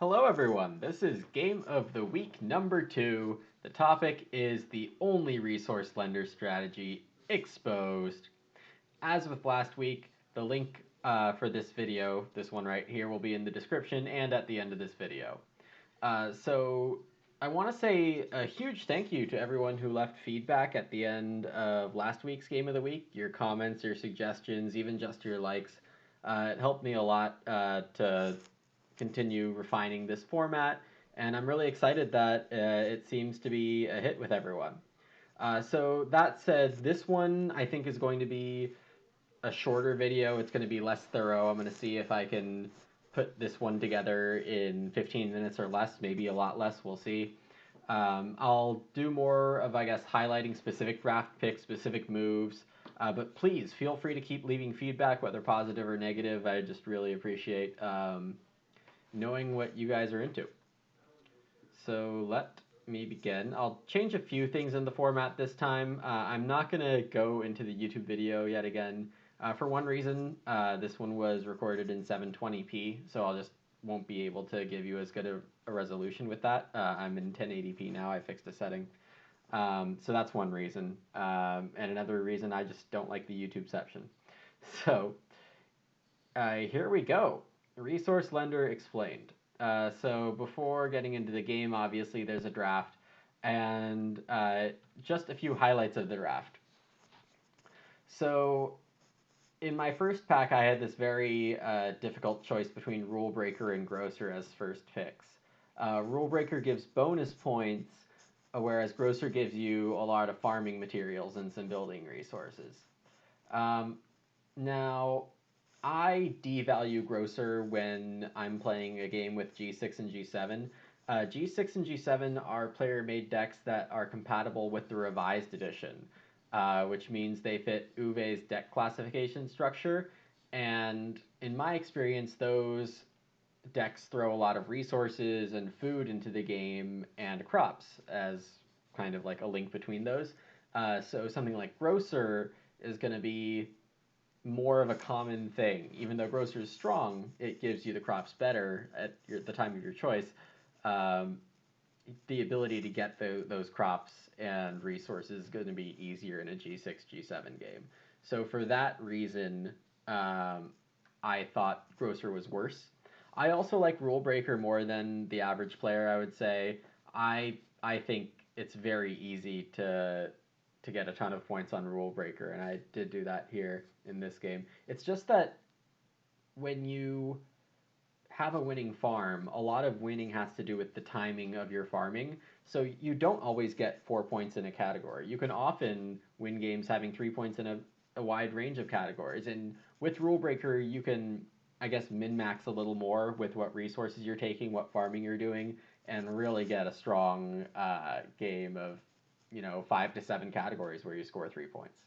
Hello, everyone. This is Game of the Week number 2. The topic is the only resource lender strategy exposed. As with last week, the link for this video, this one right here, will be in the description and at the end of this video. So I want to say a huge thank you to everyone who left feedback at the end of last week's Game of the Week. Your comments, your suggestions, even just your likes. It helped me a lot to continue refining this format, and I'm really excited that it seems to be a hit with everyone. So that said, this one I think is going to be a shorter video. It's going to be less thorough. I'm going to see if I can put this one together in 15 minutes or less, maybe a lot less. We'll see. I'll do more of, I guess, highlighting specific draft picks, specific moves. But please feel free to keep leaving feedback, whether positive or negative. I just really appreciate knowing what you guys are into. So let me begin. I'll change a few things in the format this time. I'm not going to go into the YouTube video yet again. For one reason, this one was recorded in 720p, so I'll just won't be able to give you as good a resolution with that. I'm in 1080p now. I fixed a setting. So that's one reason. And another reason, I just don't like the YouTube section. So here we go. Resource Lender Explained. So before getting into the game, obviously there's a draft, and just a few highlights of the draft. So in my first pack, I had this very difficult choice between Rule Breaker and Grocer as first picks. Rule Breaker gives bonus points, whereas Grocer gives you a lot of farming materials and some building resources. Now, I devalue Grocer when I'm playing a game with G6 and G7. G6 and G7 are player-made decks that are compatible with the revised edition, which means they fit Uwe's deck classification structure. And in my experience, those decks throw a lot of resources and food into the game and crops as kind of like a link between those. So something like Grocer is going to be more of a common thing. Even though Grocer is strong, it gives you the crops better at the time of your choice. Um, the ability to get those crops and resources is going to be easier in a G6, G7 game. So for that reason, I thought Grocer was worse. I also like Rule Breaker more than the average player, I would say. I think it's very easy to get a ton of points on Rule Breaker, and I did do that here in this game. It's just that when you have a winning farm, a lot of winning has to do with the timing of your farming. So you don't always get 4 points in a category. You can often win games having 3 points in a wide range of categories. And with Rule Breaker, you can, I guess, min-max a little more with what resources you're taking, what farming you're doing, and really get a strong game of 5 to 7 categories where you score 3 points.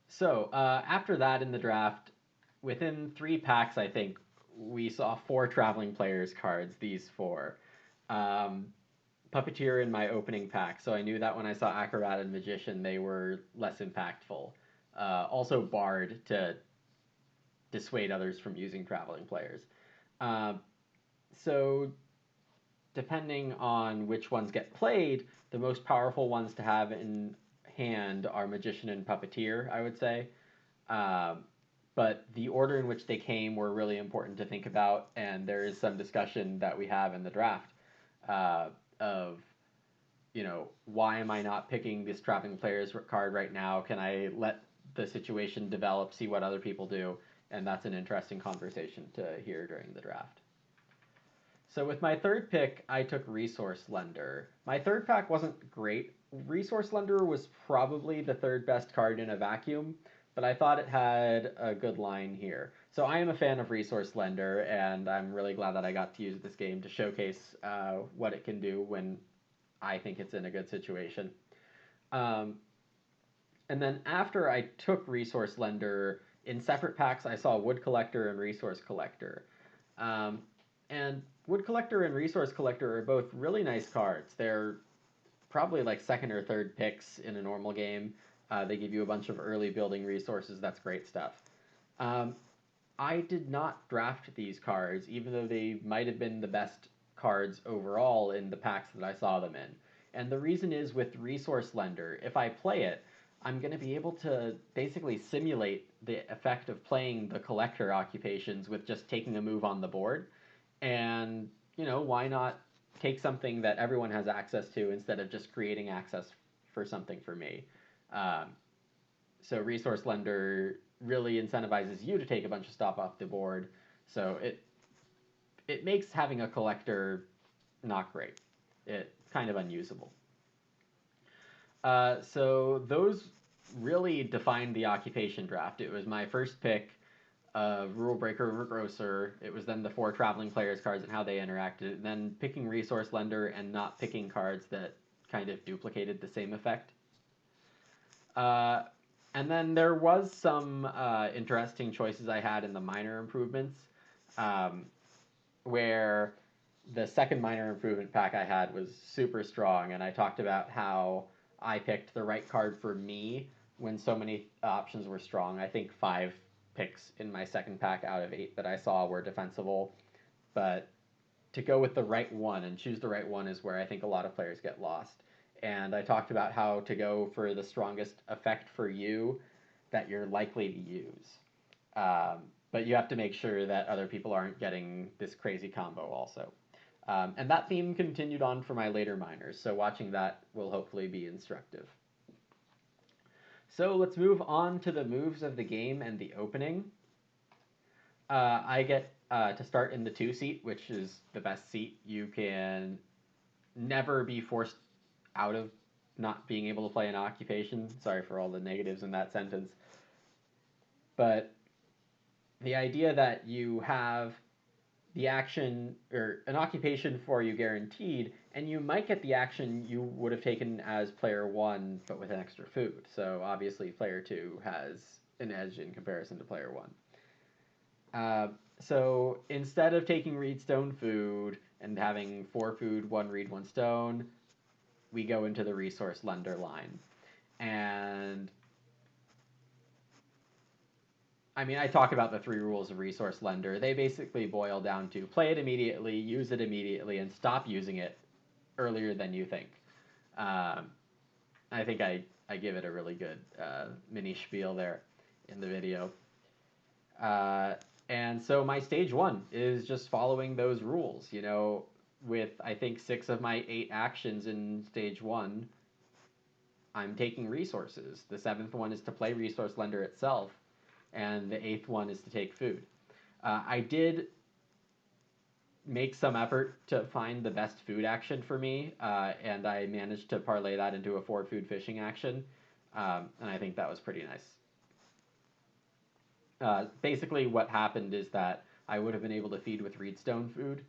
So after that in the draft, within 3 packs, I think we saw 4 traveling players cards. These 4. Puppeteer in my opening pack, so I knew that when I saw Acrobat and Magician, they were less impactful. Also Bard to dissuade others from using traveling players. So depending on which ones get played, the most powerful ones to have in hand are Magician and Puppeteer, I would say. But the order in which they came were really important to think about, and there is some discussion that we have in the draft of, why am I not picking this traveling players card right now? Can I let the situation develop, see what other people do? And that's an interesting conversation to hear during the draft. So with my third pick, I took Resource Lender. My third pack wasn't great. Resource Lender was probably the third best card in a vacuum, but I thought it had a good line here. So I am a fan of Resource Lender, and I'm really glad that I got to use this game to showcase what it can do when I think it's in a good situation. And then after I took Resource Lender, in separate packs, I saw Wood Collector and Resource Collector. And Wood Collector and Resource Collector are both really nice cards. They're probably like second or third picks in a normal game. They give you a bunch of early building resources. That's great stuff. I did not draft these cards, even though they might have been the best cards overall in the packs that I saw them in. And the reason is with Resource Lender, if I play it, I'm going to be able to basically simulate the effect of playing the collector occupations with just taking a move on the board. And, why not take something that everyone has access to instead of just creating access for something for me? Um, so Resource Lender really incentivizes you to take a bunch of stuff off the board. So it makes having a collector not great. It kind of unusable. So those really defined the occupation draft. It was my first pick of Rule Breaker over Grocer. It was then the 4 traveling players cards and how they interacted. Then picking Resource Lender and not picking cards that kind of duplicated the same effect. Uh, and then there was some interesting choices I had in the minor improvements, um, where the second minor improvement pack I had was super strong, and I talked about how I picked the right card for me when so many options were strong. I think 5 picks in my second pack out of 8 that I saw were defensible, but to go with the right one and choose the right one is where I think a lot of players get lost. And I talked about how to go for the strongest effect for you that you're likely to use. But you have to make sure that other people aren't getting this crazy combo also. And that theme continued on for my later minors, so watching that will hopefully be instructive. So let's move on to the moves of the game and the opening. I get to start in the 2 seat, which is the best seat. You can never be forced out of not being able to play an occupation. Sorry for all the negatives in that sentence. But the idea that you have the action or an occupation for you guaranteed, and you might get the action you would have taken as player 1, but with an extra food. So obviously, player 2 has an edge in comparison to player 1. So instead of taking reed stone food and having 4 food, 1 reed, 1 stone, we go into the resource lender line. And I mean, I talk about the 3 rules of resource lender. They basically boil down to play it immediately, use it immediately, and stop using it earlier than you think. Um, I think I give it a really good mini spiel there in the video. Uh, and so my stage 1 is just following those rules. With I think 6 of my 8 actions in stage 1, I'm taking resources. The 7th one is to play resource lender itself, and the 8th one is to take food. I did make some effort to find the best food action for me, and I managed to parlay that into a 4 food fishing action, and I think that was pretty nice. Basically, what happened is that I would have been able to feed with reedstone food.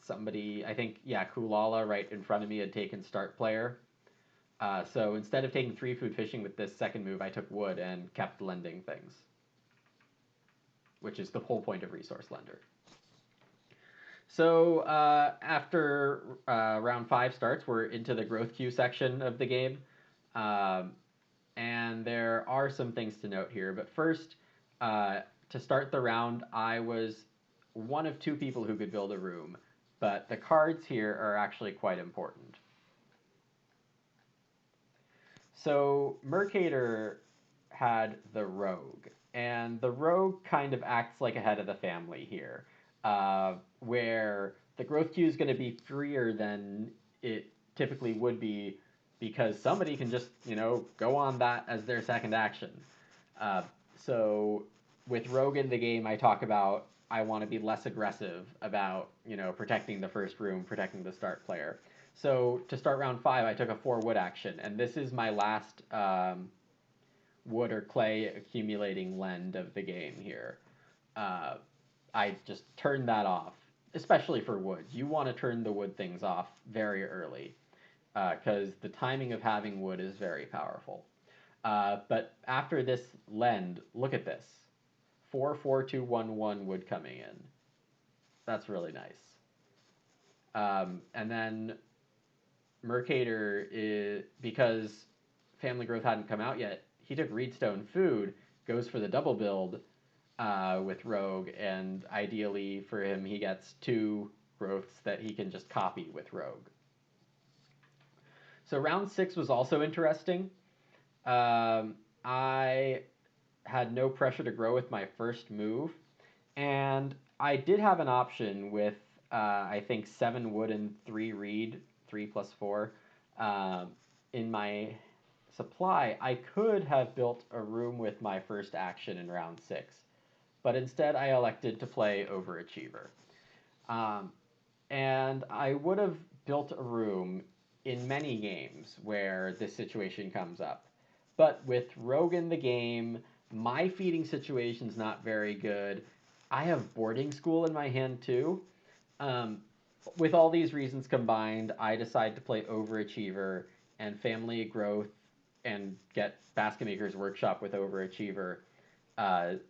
Somebody, I think, yeah, Kulala right in front of me had taken start player. So instead of taking 3 food fishing with this second move, I took wood and kept lending things, which is the whole point of resource lender. So after round 5 starts, we're into the growth queue section of the game. And there are some things to note here. But first, to start the round, I was one of 2 people who could build a room. But the cards here are actually quite important. So Mercator had the Rogue, and the Rogue kind of acts like a head of the family here, where the growth queue is going to be freer than it typically would be because somebody can just, go on that as their second action. So with Rogue in the game, I talk about I want to be less aggressive about, protecting the first room, protecting the start player. So to start round 5, I took a 4 wood action, and this is my last wood or clay accumulating lend of the game here. I just turned that off, especially for wood. You want to turn the wood things off very early, because the timing of having wood is very powerful. But after this lend, look at this. 4-4-2-1-1 wood coming in. That's really nice. And then Mercator is, because Family Growth hadn't come out yet, he took Reedstone Food, goes for the double build, with Rogue, and ideally for him, he gets 2 growths that he can just copy with Rogue. So round 6 was also interesting. I had no pressure to grow with my first move, and I did have an option with I think 7 wood and 3 reed, 3 plus 4, in my supply. I could have built a room with my first action in round 6, but instead I elected to play Overachiever. Um, and I would have built a room in many games where this situation comes up. But with Rogue in the game, my feeding situation's not very good. I have boarding school in my hand too. Um, with all these reasons combined, I decide to play Overachiever and Family Growth and get Basket Maker's Workshop with Overachiever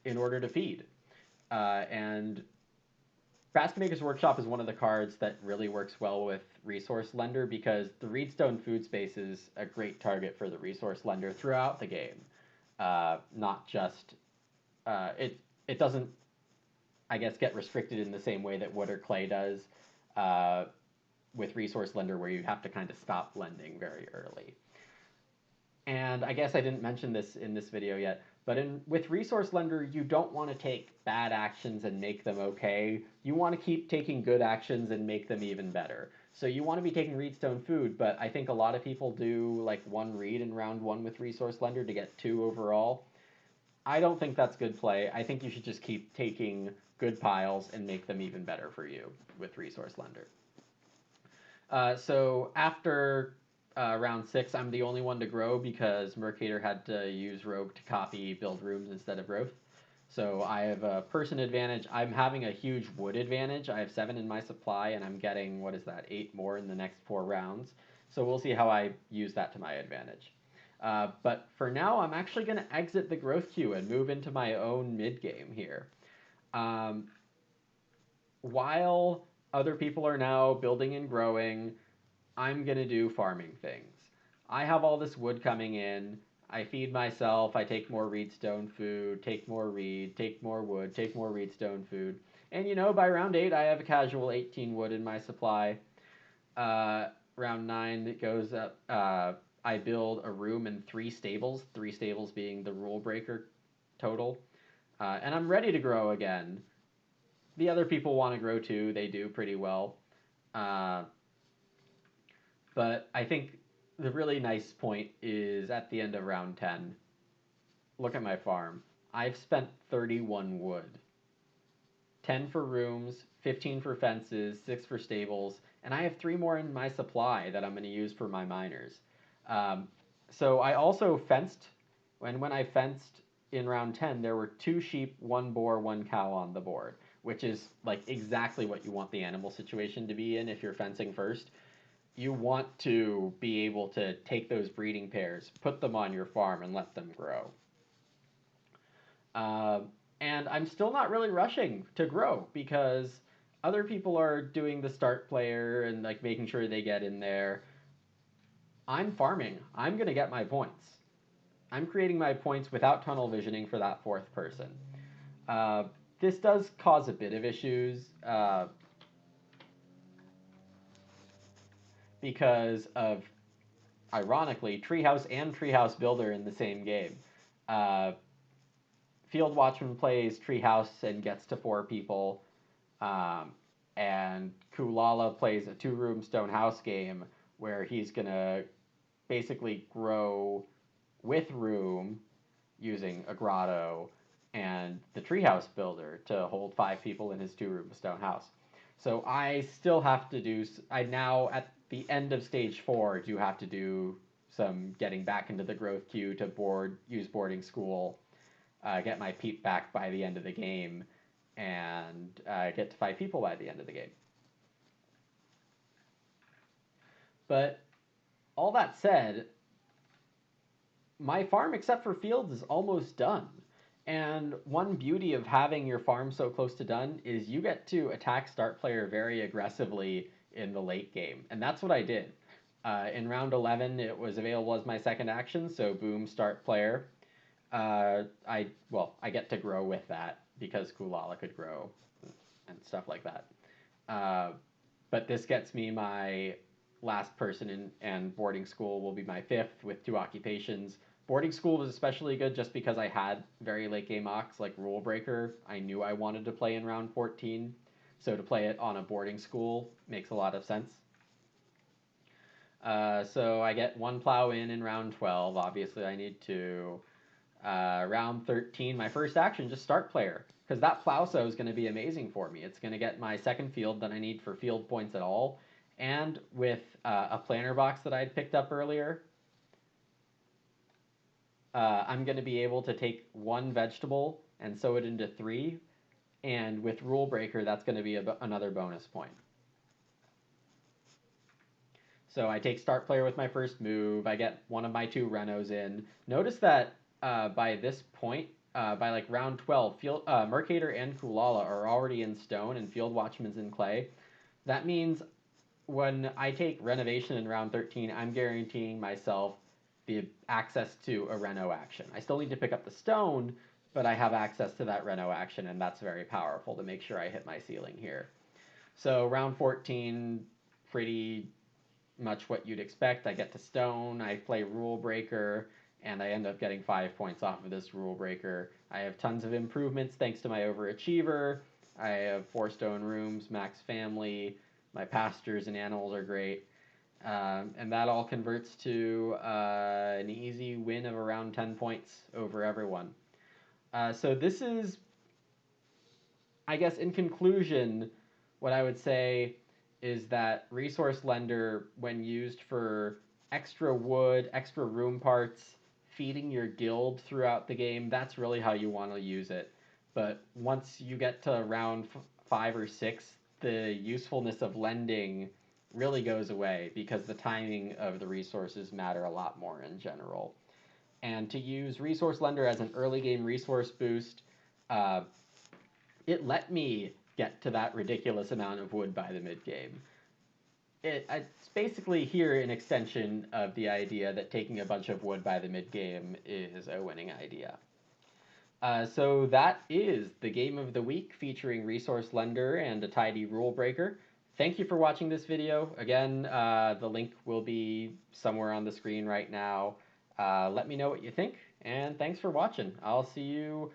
in order to feed. And Basket Maker's Workshop is one of the cards that really works well with Resource Lender because the Reedstone food space is a great target for the Resource Lender throughout the game. Not just it doesn't, I guess, get restricted in the same way that wood or clay does uh, with Resource Lender, where you have to kind of stop lending very early. And I guess I didn't mention this in this video yet, but with Resource Lender, you don't want to take bad actions and make them okay. You want to keep taking good actions and make them even better. So you want to be taking Reedstone food, but I think a lot of people do like 1 reed in round 1 with Resource Lender to get 2 overall. I don't think that's good play. I think you should just keep taking good piles and make them even better for you with Resource Lender. So after round 6, I'm the only one to grow because Mercator had to use Rogue to copy build rooms instead of growth. So I have a person advantage. I'm having a huge wood advantage. I have 7 in my supply, and I'm getting, what is that, 8 more in the next 4 rounds. So we'll see how I use that to my advantage. But for now, I'm actually going to exit the growth queue and move into my own mid game here. While other people are now building and growing, I'm going to do farming things. I have all this wood coming in. I feed myself. I take more reedstone food, take more reed, take more wood, take more reedstone food. And by round 8, I have a casual 18 wood in my supply. Round 9, it goes up. I build a room and 3 stables being the rule breaker total. And I'm ready to grow again. The other people want to grow too. They do pretty well. But I think the really nice point is at the end of round 10. Look at my farm. I've spent 31 wood. 10 for rooms, 15 for fences, 6 for stables, and I have 3 more in my supply that I'm going to use for my miners. So I also fenced. When I fenced in round 10, there were 2 sheep, 1 boar, 1 cow on the board, which is like exactly what you want the animal situation to be in if you're fencing first. You want to be able to take those breeding pairs, put them on your farm, and let them grow. And I'm still not really rushing to grow because other people are doing the start player and like making sure they get in there. I'm farming. I'm going to get my points. I'm creating my points without tunnel visioning for that 4th person. This does cause a bit of issues because of, ironically, Treehouse and Treehouse Builder in the same game. Field Watchman plays Treehouse and gets to 4 people, and Kulala plays a 2-room stone house game where he's going to basically grow with room using a grotto and the Treehouse Builder to hold 5 people in his 2-room stone house. So I still have to do, I now at the end of stage 4 do have to do some getting back into the growth queue to use boarding school, get my peep back by the end of the game, and get to 5 people by the end of the game. But all that said, my farm, except for fields, is almost done. And one beauty of having your farm so close to done is you get to attack start player very aggressively in the late game. And that's what I did. In round 11, it was available as my second action, so boom, start player. I get to grow with that. because Kulala could grow and stuff like that. Uh, but this gets me my last person in, and boarding school will be my fifth with 2 occupations. Boarding school was especially good just because I had very late game ox like Rule Breaker. I knew I wanted to play in round 14, so to play it on a boarding school makes a lot of sense. So I get 1 plow in round 12. Obviously, I need to. Round 13, my first action, just start player. Because that plow sow is going to be amazing for me. It's going to get my second field that I need for field points at all. And with a planter box that I'd picked up earlier, I'm going to be able to take 1 vegetable and sow it into 3. And with Rule Breaker, that's going to be another bonus point. So I take start player with my first move. I get one of my 2 Renos in. Notice that by this point, by like round 12, Mercator and Kulala are already in stone and Field Watchman's in clay. That means when I take Renovation in round 13, I'm guaranteeing myself the access to a Reno action. I still need to pick up the stone, but I have access to that Reno action, and that's very powerful to make sure I hit my ceiling here. So round 14, pretty much what you'd expect. I get to stone, I play Rule Breaker, and I end up getting 5 points off of this Rule Breaker. I have tons of improvements thanks to my Overachiever. I have 4 stone rooms, max family, my pastures and animals are great. And that all converts to an easy win of around 10 points over everyone. So this is, I guess, in conclusion, what I would say is that Resource Lender, when used for extra wood, extra room parts, feeding your guild throughout the game, that's really how you want to use it. But once you get to round 5 or 6, the usefulness of lending really goes away because the timing of the resources matter a lot more in general. And to use Resource Lender as an early game resource boost, uh, it let me get to that ridiculous amount of wood by the mid game. It's basically here an extension of the idea that taking a bunch of wood by the mid game is a winning idea. So that is the game of the week featuring Resource Lender and a tidy rule breaker. Thank you for watching this video. Again, the link will be somewhere on the screen right now. Let me know what you think, and thanks for watching. I'll see you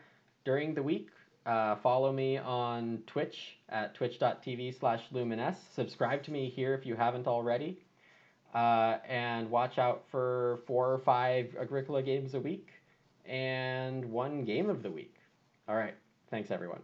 during the week. Follow me on Twitch at twitch.tv/Lumines. Subscribe to me here if you haven't already. And watch out for 4 or 5 Agricola games a week and 1 game of the week. All right. Thanks, everyone.